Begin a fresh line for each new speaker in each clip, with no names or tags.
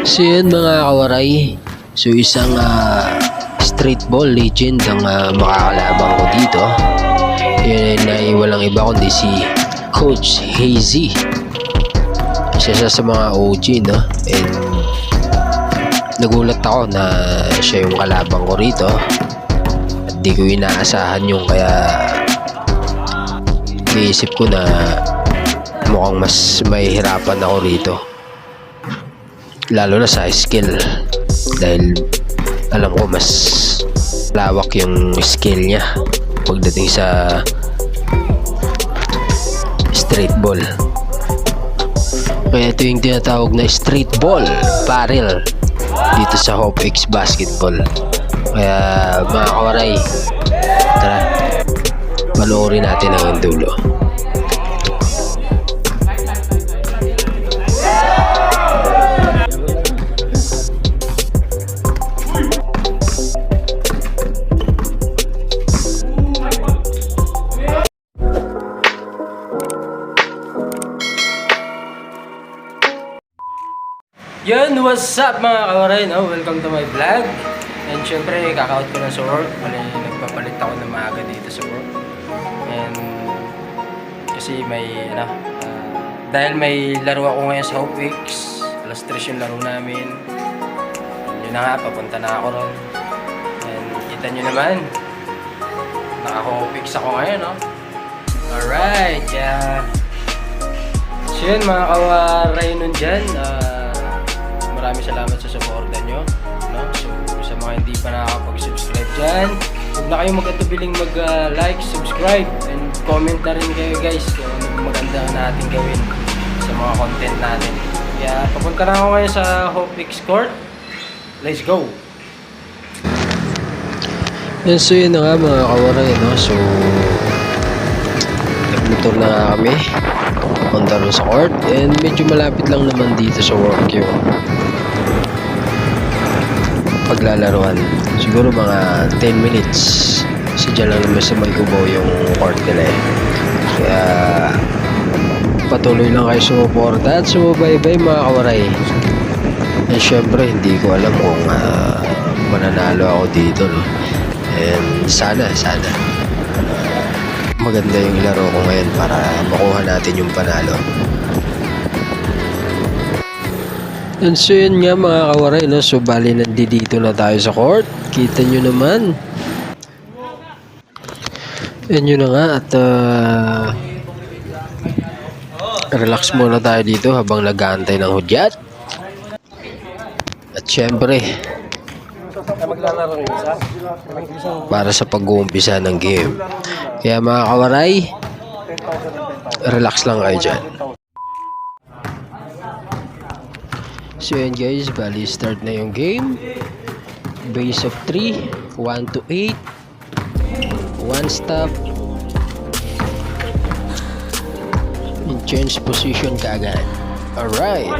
So yun mga kawaray, so isang streetball legend ang makakalabang ko dito. Yun ay walang iba kundi si Coach Hezzy. Isa sa mga OG, no? And nagulat ako na siya yung kalabang ko rito at di ko inaasahan yung, kaya naisip ko na mukhang mas mahihirapan ako rito, lalo na sa skill, dahil alam ko mas lawak yung skill niya pagdating sa streetball. Kaya ito yung tinatawag na streetball barrel dito sa hoopx basketball. Kaya mga kawaray, tara, panoorin natin ang dulo. Yun, what's up mga kawaray, no? Welcome to my vlog. And syempre, kaka-out ko na sa work. Nagpapalit ako ng maaga dito sa work. And kasi may, dahil may laro ako ngayon sa hoopx, alas 3 yung laro namin. Yun na nga, papunta na ako ron. And kita nyo naman, naka-hoopx ako ngayon, no? Alright, yeah. So yun mga kawaray nun dyan, maraming salamat sa suporta nyo, no? So sa mga hindi pa nakakapag-subscribe dyan, huwag na kayong mag-atubiling mag-like, subscribe, and comment na rin kayo guys kung ano maganda natin gawin sa mga content natin. Kaya papunta na ako ngayon sa hoopx court. Let's go! Yan, so yun na nga mga kawaray, no? So nagmotor na nga kami punta rin sa court, and medyo malapit lang naman dito sa work yung paglalaruan. Siguro mga 10 minutes kasi dyan lang naman sa may ubaw yung court nila eh. Kaya patuloy lang kayo sumuporta at sumubaybay mga kawaray. And syempre hindi ko alam kung mananalo ako dito, no? And sana maganda yung laro ko ngayon para makuha natin yung panalo. And so yun nga mga kawaray, no? So bali nandito na tayo sa court. Kita nyo naman. And yun na nga, at relax muna tayo dito habang nag-aantay ng hudyat. At syempre, para sa pag-uumpisa ng game. Kaya mga kawaray, relax lang kayo dyan. So yun guys, bali start na yung game. Base of 3, 1 to 8, 1 stop, in change position kaagad. Alright.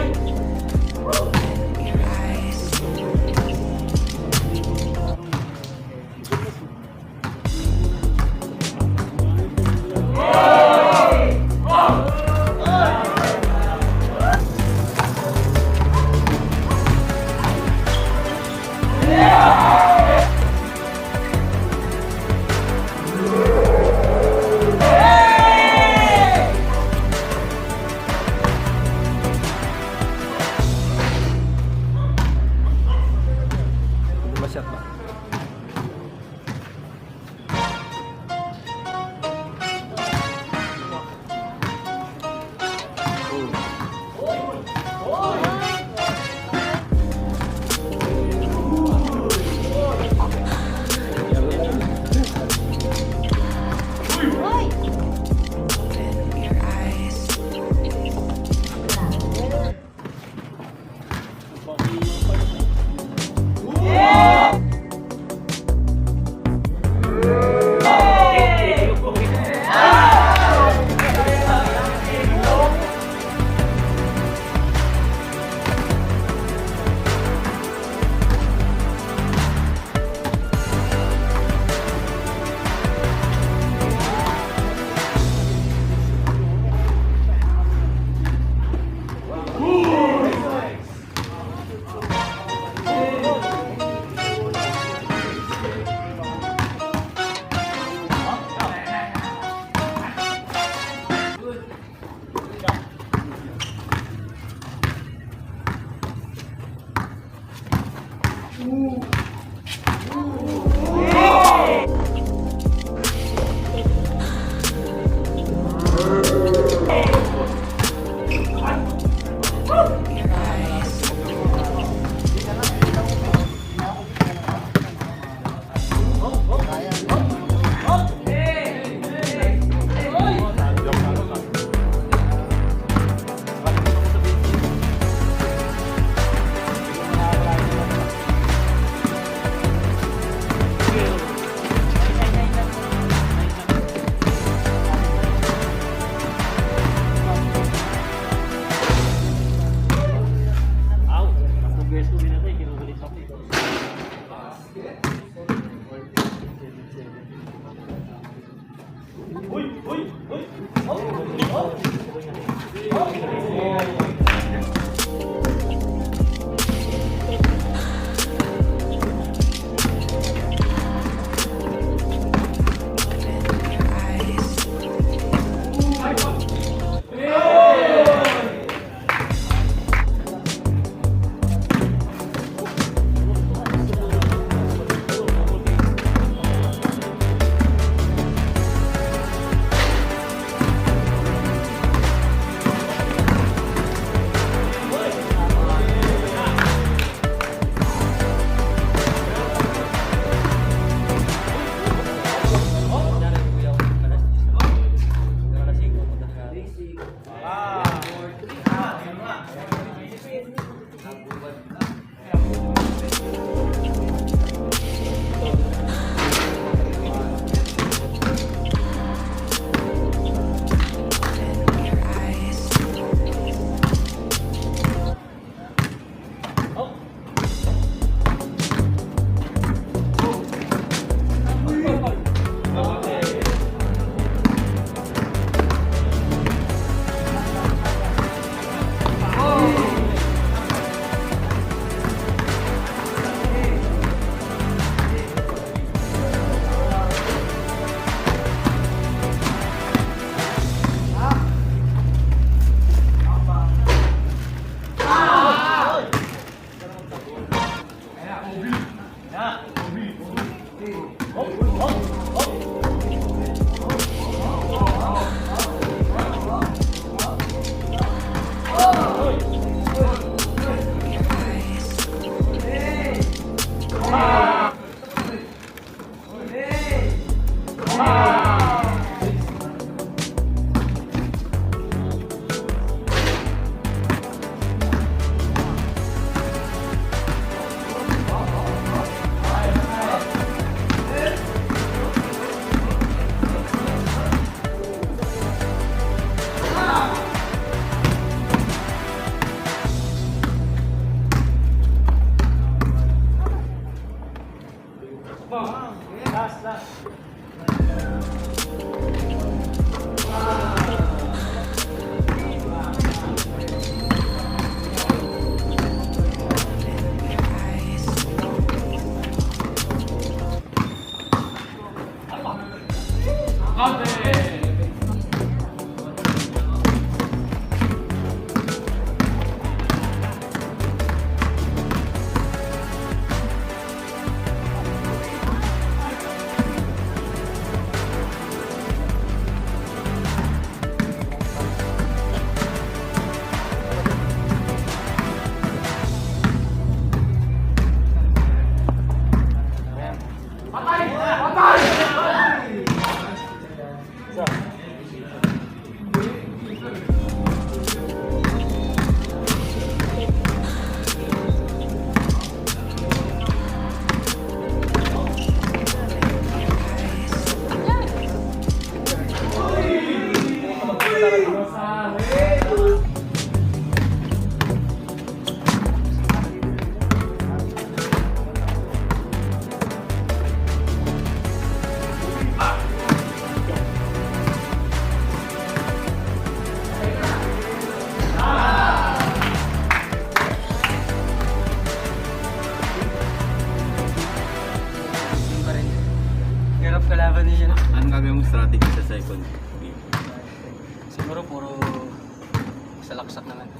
Salaksak naman.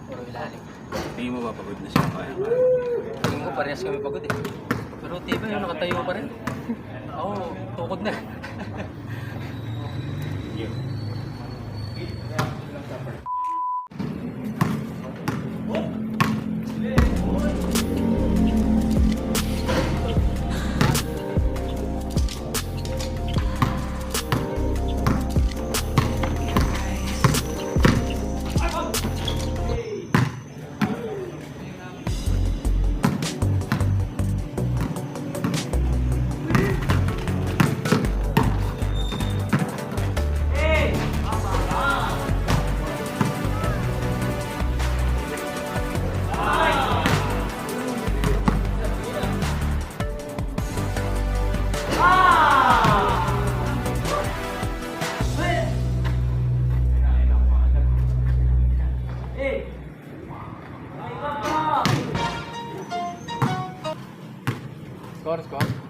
Puro ilalim.
Tingin mo ba pagod na siya?
Tingin ko parehas kami pagod eh. Pero tibay yung nakatayo pa rin. Oo, tukod na. Score.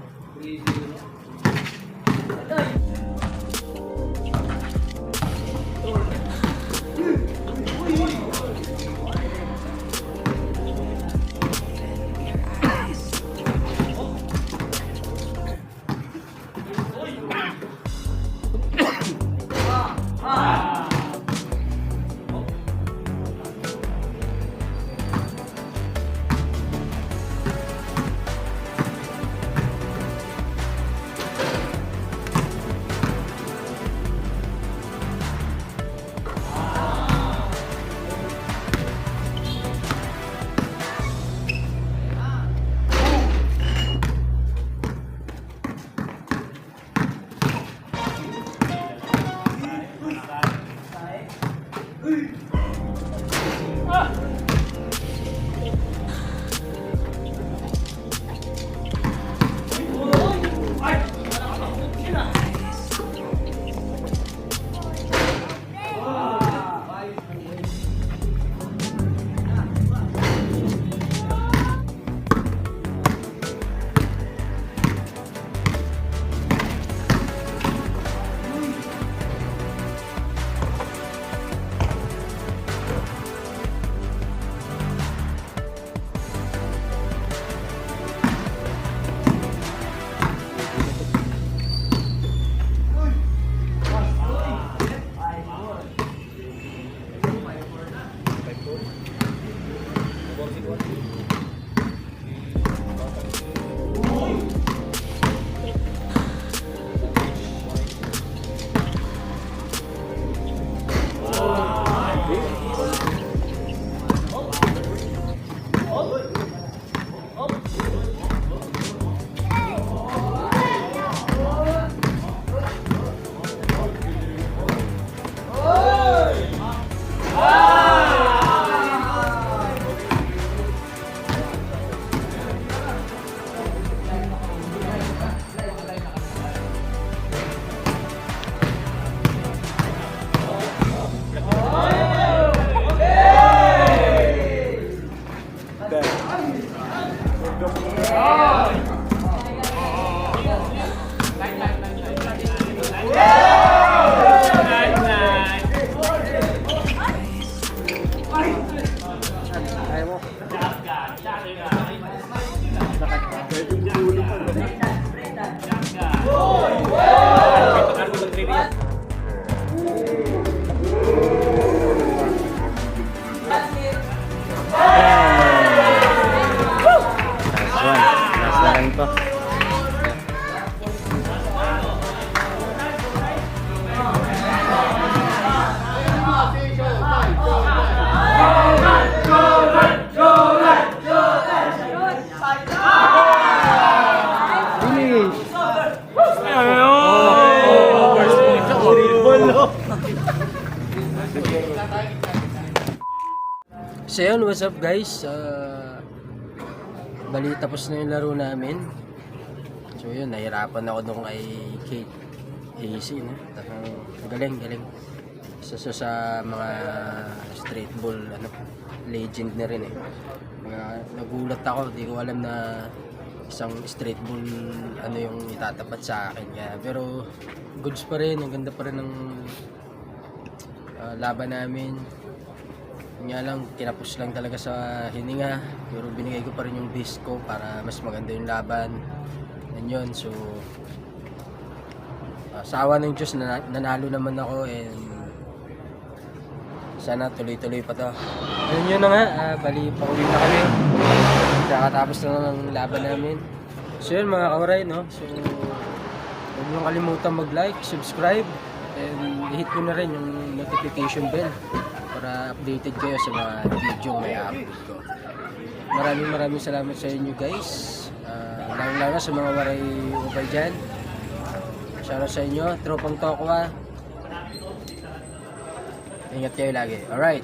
So yun, what's up guys? Bali tapos na yung laro namin. So yun, nahirapan ako nung kay Kate Hezzy, no? Galing. Sa mga streetball, legend na rin eh. Nagulat ako, di ko alam na isang streetball yung itatapat sa akin. Pero goods pa rin, ang ganda pa rin ng laban namin. Yun nga lang, kinapos lang talaga sa hininga. Pero binigay ko pa rin yung best ko para mas maganda yung laban. And yun, so sa awa ng Diyos, nanalo naman ako and sana tuloy-tuloy pa to. Yun na nga, bali pauwi na kami. Kakatapos na ng laban namin. So yun mga kawaray, no? So huwag nyo kalimutan mag-like, subscribe, and hit nyo na rin yung notification bell para updated kayo sa mga video may upload ko. Maraming salamat sa inyo guys. Lalo sa mga waray ubay dyan. Shoutout sa inyo, tropang tokwa. Ingat kayo lagi. Alright.